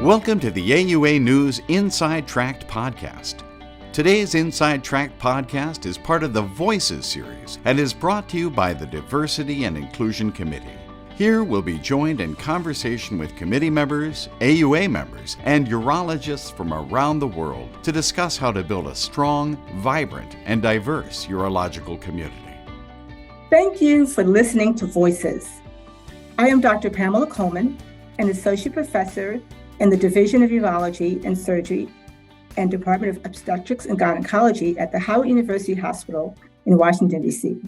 Welcome to the AUA News Inside Tract podcast. Today's Inside Tract podcast is part of the Voices series and is brought to you by the Diversity and Inclusion Committee. Here we'll be joined in conversation with committee members, AUA members, and urologists from around the world to discuss how to build a strong, vibrant, and diverse urological community. Thank you for listening to Voices. I am Dr. Pamela Coleman, an associate professor in the Division of Urology and Surgery and Department of Obstetrics and Gynecology at the Howard University Hospital in Washington, D.C.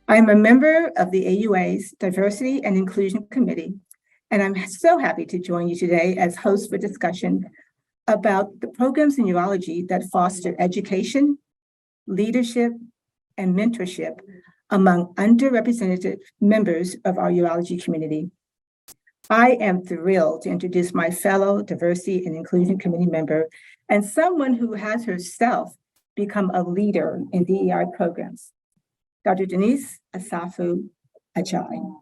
I am a member of the AUA's Diversity and Inclusion Committee, and I'm so happy to join you today as host for discussion about the programs in urology that foster education, leadership, and mentorship among underrepresented members of our urology community. I am thrilled to introduce my fellow Diversity and Inclusion Committee member and someone who has herself become a leader in DEI programs, Dr. Denise Asafu-Adjei.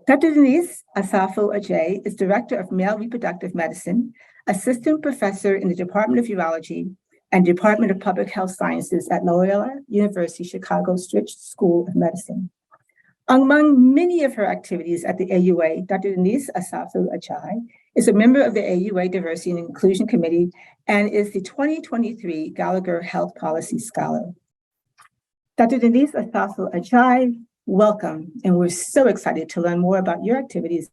Dr. Denise Asafu-Adjei is Director of Male Reproductive Medicine, Assistant Professor in the Department of Urology and Department of Public Health Sciences at Loyola University Chicago Stritch School of Medicine. Among many of her activities at the AUA, Dr. Denise Asafu-Adjei is a member of the AUA Diversity and Inclusion Committee and is the 2023 Gallagher Health Policy Scholar. Dr. Denise Asafu-Adjei, welcome, and we're so excited to learn more about your activities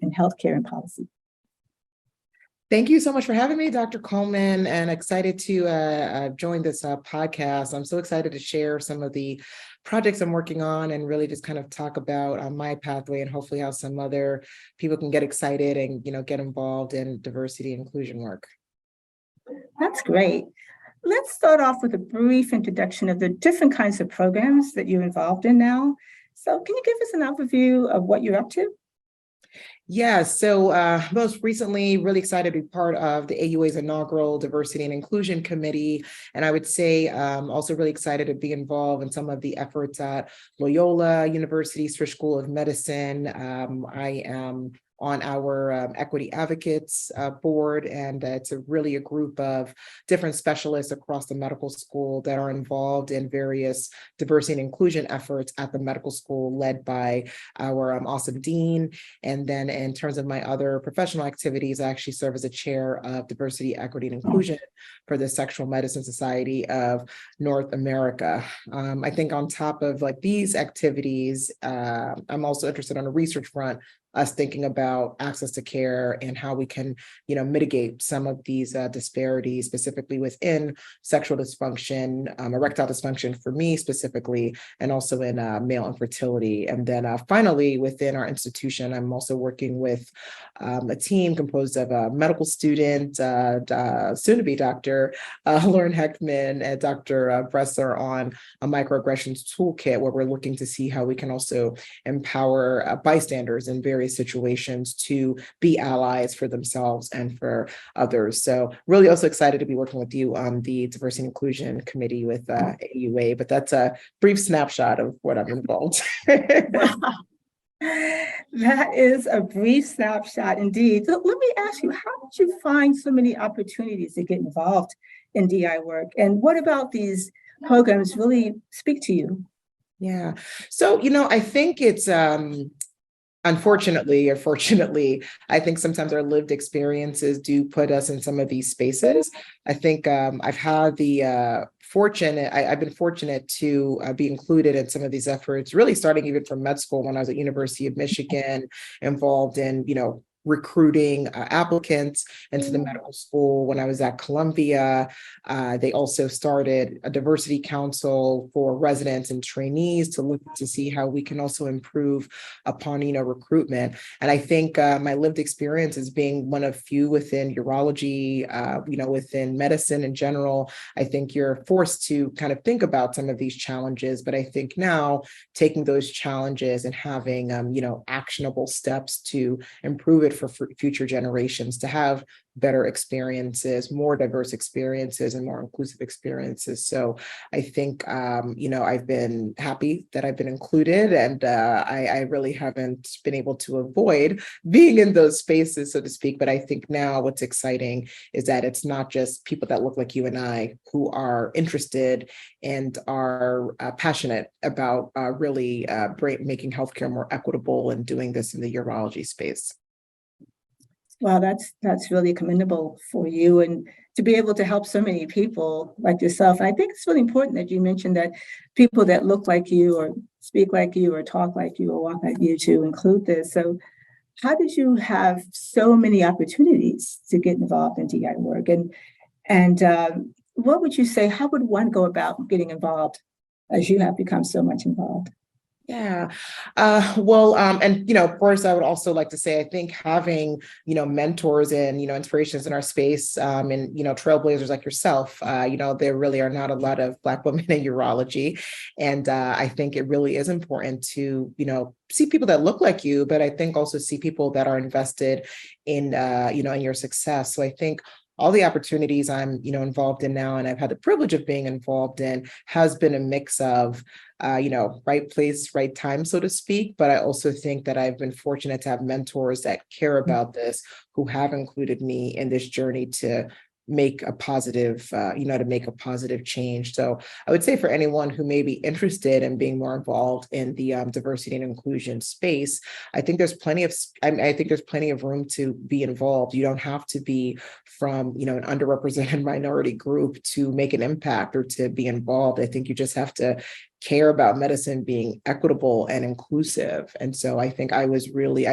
in healthcare and policy. Thank you so much for having me, Dr. Coleman, and excited to join this podcast. I'm so excited to share some of the projects I'm working on and really just kind of talk about my pathway and hopefully how some other people can get excited and, get involved in diversity and inclusion work. That's great. Let's start off with a brief introduction of the different kinds of programs that you're involved in now. So can you give us an overview of what you're up to? Yeah, so most recently, really excited to be part of the AUA's inaugural Diversity and Inclusion Committee. And I would say also really excited to be involved in some of the efforts at Loyola University Stritch School of Medicine. I am on our Equity Advocates board, and it's really a group of different specialists across the medical school that are involved in various diversity and inclusion efforts at the medical school, led by our awesome dean. And then in terms of my other professional activities, I actually serve as a chair of diversity, equity, and inclusion for the Sexual Medicine Society of North America. I think on top of these activities, I'm also interested on a research front, us thinking about access to care and how we can, mitigate some of these disparities, specifically within sexual dysfunction, erectile dysfunction for me specifically, and also in male infertility. And then finally, within our institution, I'm also working with a team composed of a medical student, soon-to-be Dr. Lauren Heckman and Dr. Bresser on a microaggressions toolkit, where we're looking to see how we can also empower bystanders in various situations to be allies for themselves and for others. So really also excited to be working with you on the Diversity and Inclusion Committee with AUA, but that's a brief snapshot of what I'm involved. Wow. That is a brief snapshot indeed. So let me ask you, how did you find so many opportunities to get involved in DI work? And what about these programs really speak to you? Yeah. So, I think it's unfortunately or fortunately, I think sometimes our lived experiences do put us in some of these spaces. I think I've had the I've been fortunate to be included in some of these efforts, really starting even from med school when I was at University of Michigan, involved in, recruiting applicants into the medical school. When I was at Columbia, they also started a diversity council for residents and trainees to look to see how we can also improve upon, recruitment. And I think my lived experience as being one of few within urology, within medicine in general, I think you're forced to kind of think about some of these challenges. But I think now taking those challenges and having, actionable steps to improve it for future generations to have better experiences, more diverse experiences, and more inclusive experiences. So I think, I've been happy that I've been included, and I really haven't been able to avoid being in those spaces, so to speak. But I think now what's exciting is that it's not just people that look like you and I who are interested and are passionate about really making healthcare more equitable and doing this in the urology space. Wow, that's really commendable for you, and to be able to help so many people like yourself. And I think it's really important that you mentioned that people that look like you or speak like you or talk like you or walk like you to include this. So how did you have so many opportunities to get involved in DEI work? And what would you say, how would one go about getting involved as you have become so much involved? Yeah. First, I would also like to say, I think having, mentors and, inspirations in our space, and, trailblazers like yourself, there really are not a lot of Black women in urology. And I think it really is important to, see people that look like you, but I think also see people that are invested in, in your success. So I think all the opportunities I'm, involved in now, and I've had the privilege of being involved in, has been a mix of, right place, right time, so to speak. But I also think that I've been fortunate to have mentors that care about this, who have included me in this journey to make a positive, to make a positive change. So I would say for anyone who may be interested in being more involved in the diversity and inclusion space, I think there's plenty of room to be involved. You don't have to be from, an underrepresented minority group to make an impact or to be involved. I think you just have to care about medicine being equitable and inclusive. And so I think I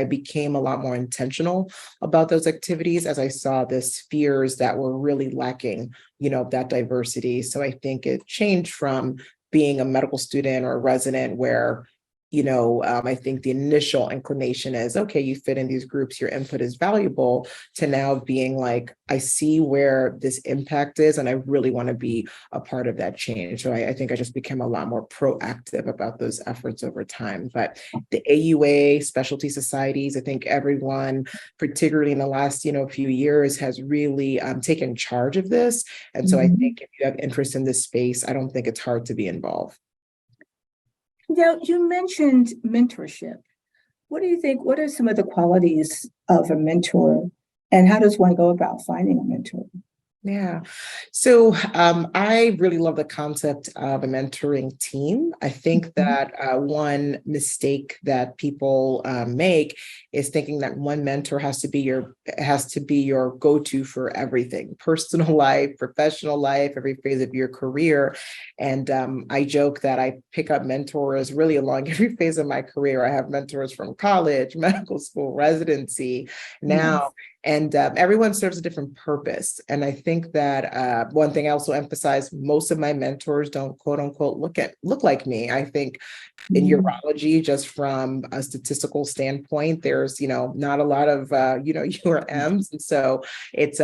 became a lot more intentional about those activities as I saw the spheres that were really lacking, that diversity. So I think it changed from being a medical student or a resident where, I think the initial inclination is, okay, you fit in these groups, your input is valuable, to now being like, I see where this impact is, and I really want to be a part of that change. So I think I just became a lot more proactive about those efforts over time. But the AUA, specialty societies, I think everyone, particularly in the last, few years, has really taken charge of this. And so I think if you have interest in this space, I don't think it's hard to be involved. Now, you mentioned mentorship. What do you think? What are some of the qualities of a mentor, and how does one go about finding a mentor? Yeah. So I really love the concept of a mentoring team. I think that one mistake that people make is thinking that one mentor has to be your go-to for everything, personal life, professional life, every phase of your career. And I joke that I pick up mentors really along every phase of my career. I have mentors from college, medical school, residency, now. Yes. And everyone serves a different purpose. And I think that one thing I also emphasize, most of my mentors don't, quote unquote, look like me. I think in urology, just from a statistical standpoint, there's, not a lot of, URMs. And so it's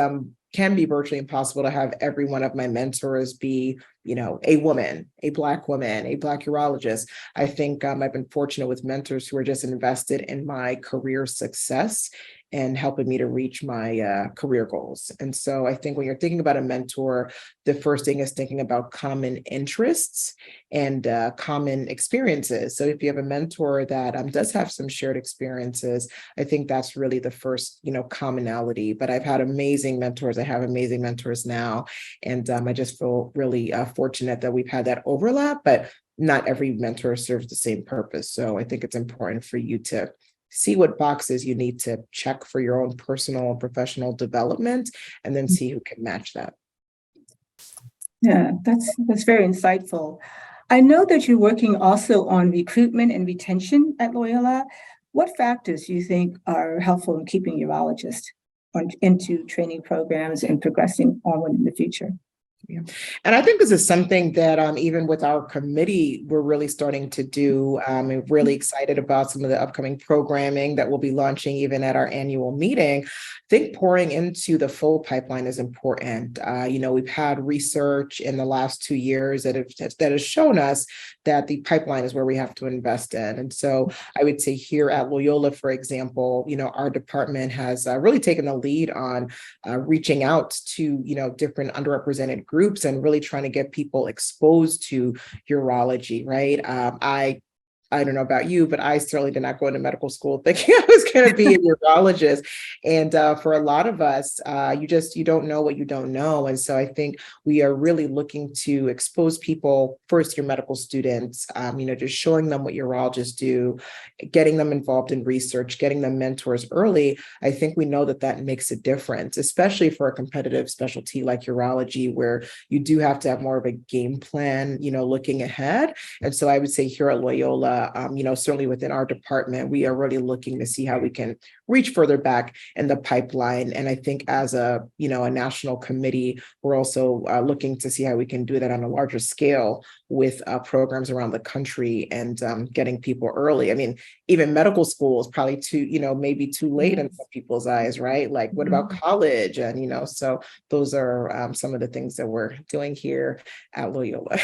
can be virtually impossible to have every one of my mentors be, a woman, a Black woman, a Black urologist. I think I've been fortunate with mentors who are just invested in my career success and helping me to reach my career goals. And so I think when you're thinking about a mentor, the first thing is thinking about common interests and common experiences. So if you have a mentor that does have some shared experiences, I think that's really the first, commonality. But I've had amazing mentors. I have amazing mentors now. And I just feel really fortunate that we've had that overlap, but not every mentor serves the same purpose. So I think it's important for you to see what boxes you need to check for your own personal and professional development, and then see who can match that. Yeah, that's very insightful. I know that you're working also on recruitment and retention at Loyola. What factors do you think are helpful in keeping urologists into training programs and progressing onward in the future? Yeah. And I think this is something that even with our committee, we're really starting to do. I'm really excited about some of the upcoming programming that we'll be launching even at our annual meeting. I think pouring into the full pipeline is important. We've had research in the last 2 years that has shown us that the pipeline is where we have to invest in. And so I would say here at Loyola, for example, our department has really taken the lead on reaching out to, different underrepresented groups and really trying to get people exposed to urology, right? I don't know about you, but I certainly did not go into medical school thinking I was going to be a urologist. And for a lot of us, you don't know what you don't know. And so I think we are really looking to expose people, first your medical students, just showing them what urologists do, getting them involved in research, getting them mentors early. I think we know that makes a difference, especially for a competitive specialty like urology, where you do have to have more of a game plan, looking ahead. And so I would say here at Loyola, certainly within our department, we are really looking to see how we can reach further back in the pipeline. And I think as a national committee, we're also looking to see how we can do that on a larger scale with programs around the country and getting people early. I mean, even medical school is probably maybe too late in some people's eyes, right? Like, what about college? And, so those are some of the things that we're doing here at Loyola.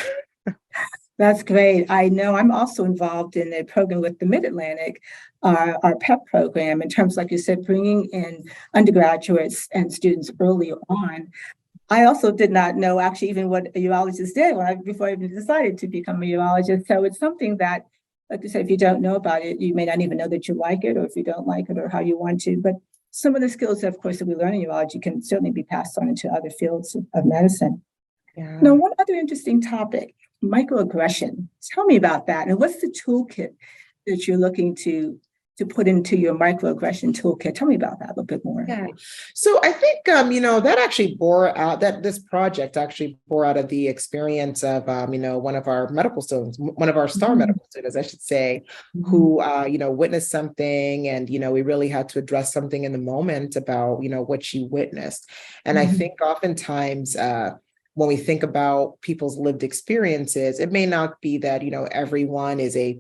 That's great. I know I'm also involved in a program with the Mid-Atlantic, our PEP program, in terms, like you said, bringing in undergraduates and students early on. I also did not know actually even what a urologist did before I even decided to become a urologist. So it's something that, like you said, if you don't know about it, you may not even know that you like it, or if you don't like it, or how you want to. But some of the skills, of course, that we learn in urology can certainly be passed on into other fields of medicine. Yeah. Now, one other interesting topic, microaggression. Tell me about that. And what's the toolkit that you're looking to put into your microaggression toolkit? Tell me about that a little bit more. Yeah. So I think, that actually this project actually bore out of the experience of, one of our medical students, one of our star medical students, I should say, who, witnessed something. And, we really had to address something in the moment about, what she witnessed. And I think oftentimes, when we think about people's lived experiences, it may not be that, everyone is a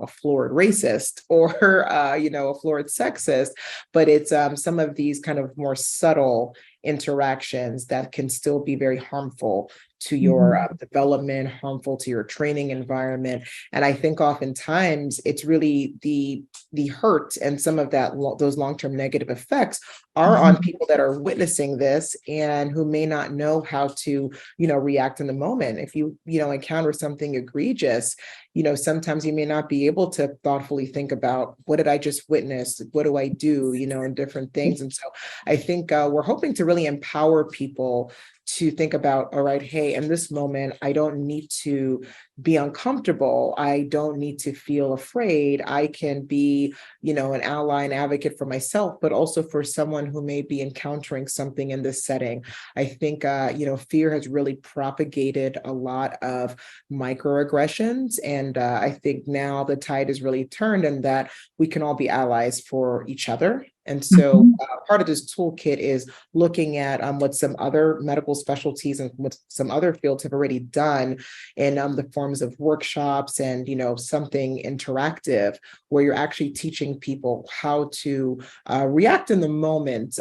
florid racist or, a florid sexist, but it's some of these kind of more subtle interactions that can still be very harmful to your development, harmful to your training environment. And I think oftentimes it's really the hurt and some of those long-term negative effects are on people that are witnessing this and who may not know how to, react in the moment. If you, encounter something egregious, sometimes you may not be able to thoughtfully think about, what did I just witness? What do I do, and different things. And so I think we're hoping to really empower people to think about, all right, hey, in this moment, I don't need to be uncomfortable. I don't need to feel afraid. I can be, an ally and advocate for myself, but also for someone who may be encountering something in this setting. I think, fear has really propagated a lot of microaggressions. And I think now the tide is really turned and that we can all be allies for each other. And so part of this toolkit is looking at what some other medical specialties and what some other fields have already done in the forms of workshops and, something interactive where you're actually teaching people how to react in the moment,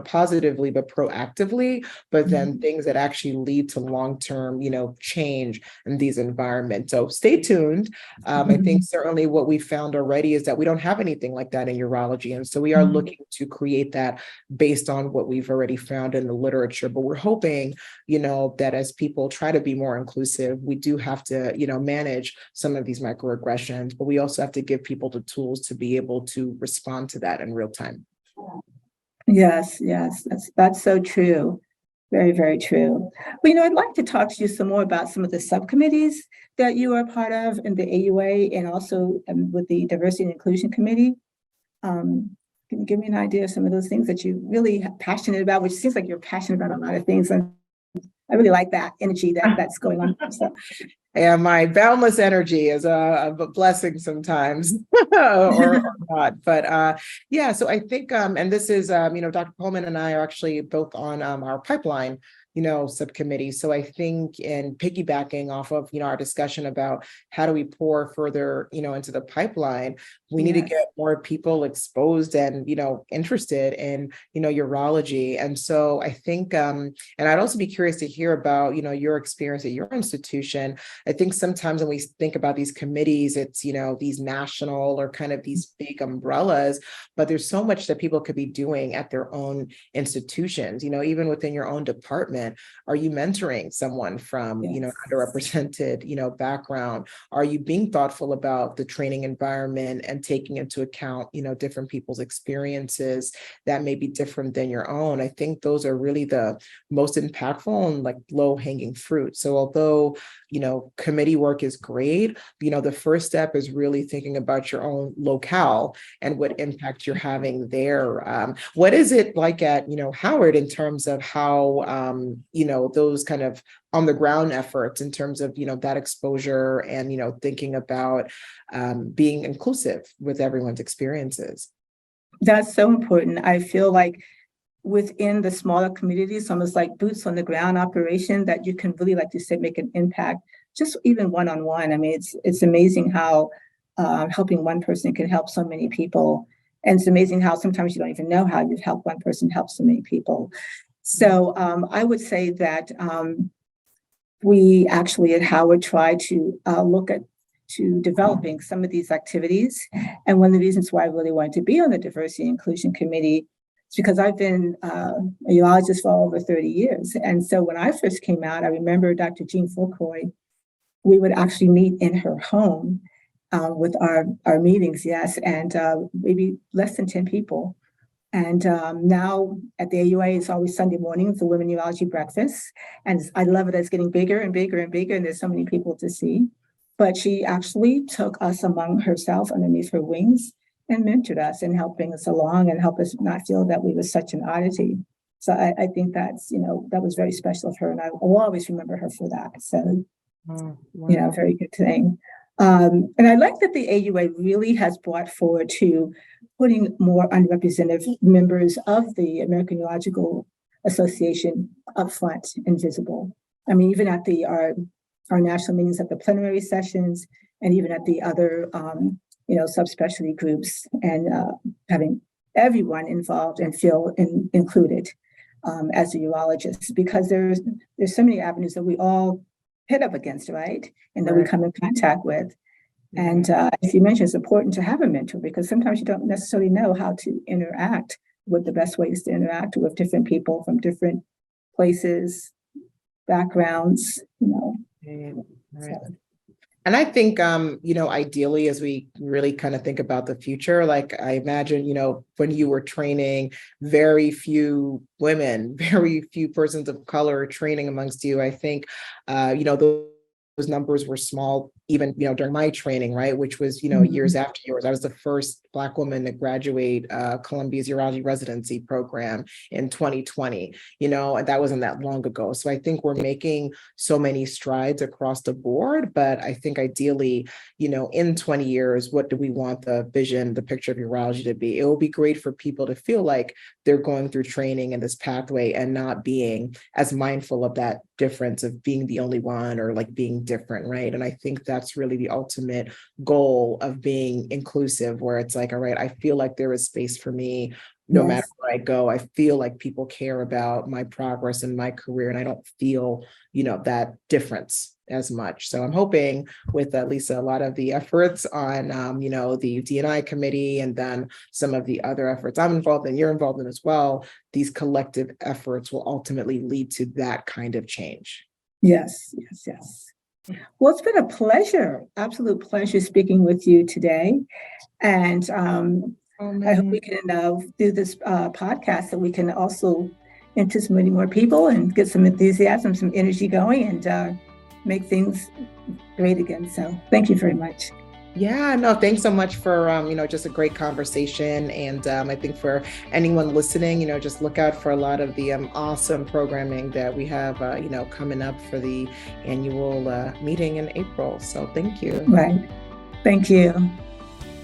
positively, but proactively, but then things that actually lead to long-term, change in these environments. So stay tuned. I think certainly what we found already is that we don't have anything like that in urology. And so we are looking to create that based on what we've already found in the literature. But we're hoping, that as people try to be more inclusive, we do have to, manage some of these microaggressions, but we also have to give people the tools to be able to respond to that in real time. Yes, that's so true. Very, very true. Well, I'd like to talk to you some more about some of the subcommittees that you are part of in the AUA and also with the Diversity and Inclusion Committee. Can you give me an idea of some of those things that you're really passionate about, which seems like you're passionate about a lot of things. And I really like that energy that's going on. So. Yeah, my boundless energy is a blessing sometimes or not. But so I think, and this is, Dr. Coleman and I are actually both on our pipeline, subcommittee. So I think in piggybacking off of, our discussion about how do we pour further, into the pipeline, we need to get more people exposed and, interested in, urology. And so I think, and I'd also be curious to hear about, your experience at your institution. I think sometimes when we think about these committees, it's, these national or kind of these big umbrellas, but there's so much that people could be doing at their own institutions, even within your own department. Are you mentoring someone from, underrepresented, background? Are you being thoughtful about the training environment and taking into account, different people's experiences that may be different than your own? I think those are really the most impactful and like low-hanging fruit. So although, committee work is great, the first step is really thinking about your own locale and what impact you're having there. What is it like at, Howard in terms of how, those kind of on the ground efforts in terms of, that exposure and, thinking about being inclusive with everyone's experiences? That's so important. I feel like within the smaller communities, almost like boots on the ground operation that you can really, like you said, make an impact, just even one-on-one. I mean, it's amazing how helping one person can help so many people. And it's amazing how sometimes you don't even know how you've helped one person help so many people. So I would say that we actually at Howard try to look at developing some of these activities. And one of the reasons why I really wanted to be on the Diversity and Inclusion Committee is because I've been a urologist for over 30 years. And so when I first came out, I remember Dr. Jean Fulcroy, we would actually meet in her home with our meetings, and maybe less than 10 people. And now at the AUA, it's always Sunday mornings, the Women Urology Breakfast. And I love it. It's getting bigger and bigger and bigger, and there's so many people to see. But she actually took us among herself underneath her wings and mentored us and helped bring us along and help us not feel that we were such an oddity. So I think that's, that was very special of her. And I will always remember her for that. So, very good thing. And I like that the AUA really has brought forward to putting more underrepresented members of the American Urological Association up front and visible. I mean, even at our national meetings, at the plenary sessions, and even at the other, subspecialty groups, and having everyone involved and feel included as a urologist, because there's so many avenues that we all hit up against, right? And that we come in contact with. And as you mentioned, it's important to have a mentor because sometimes you don't necessarily know how to interact with the best ways to interact with different people from different places, backgrounds, Right. So. And I think, ideally, as we really kind of think about the future, like I imagine, when you were training, very few women, very few persons of color training amongst you. I think, those numbers were small, even, during my training, right, which was, years after yours. I was the first Black woman to graduate Columbia's urology residency program in 2020, and that wasn't that long ago. So I think we're making so many strides across the board, but I think ideally, in 20 years, what do we want the vision, the picture of urology to be? It will be great for people to feel like they're going through training in this pathway and not being as mindful of that difference of being the only one or like being different, right? And I think that's really the ultimate goal of being inclusive, where it's like, all right, I feel like there is space for me no matter where I go. I feel like people care about my progress in my career, and I don't feel, that difference as much. So I'm hoping with Lisa, a lot of the efforts on, the D&I committee, and then some of the other efforts I'm involved in, you're involved in as well, these collective efforts will ultimately lead to that kind of change. Yes. Well, it's been a pleasure, absolute pleasure speaking with you today. And I hope we can do this podcast so we can also interest many more people and get some enthusiasm, some energy going, and make things great again. So thank you very much. Yeah, no, thanks so much for, just a great conversation. And I think for anyone listening, just look out for a lot of the awesome programming that we have, coming up for the annual meeting in April. So thank you. Right. Thank you.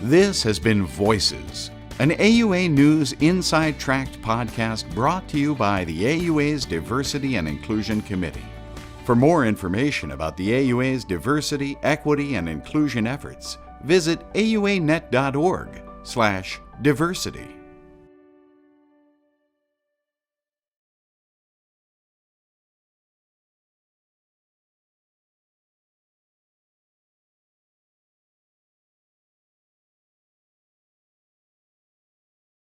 This has been Voices, an AUA News Inside Tract podcast brought to you by the AUA's Diversity and Inclusion Committee. For more information about the AUA's diversity, equity, and inclusion efforts, visit auanet.org/diversity.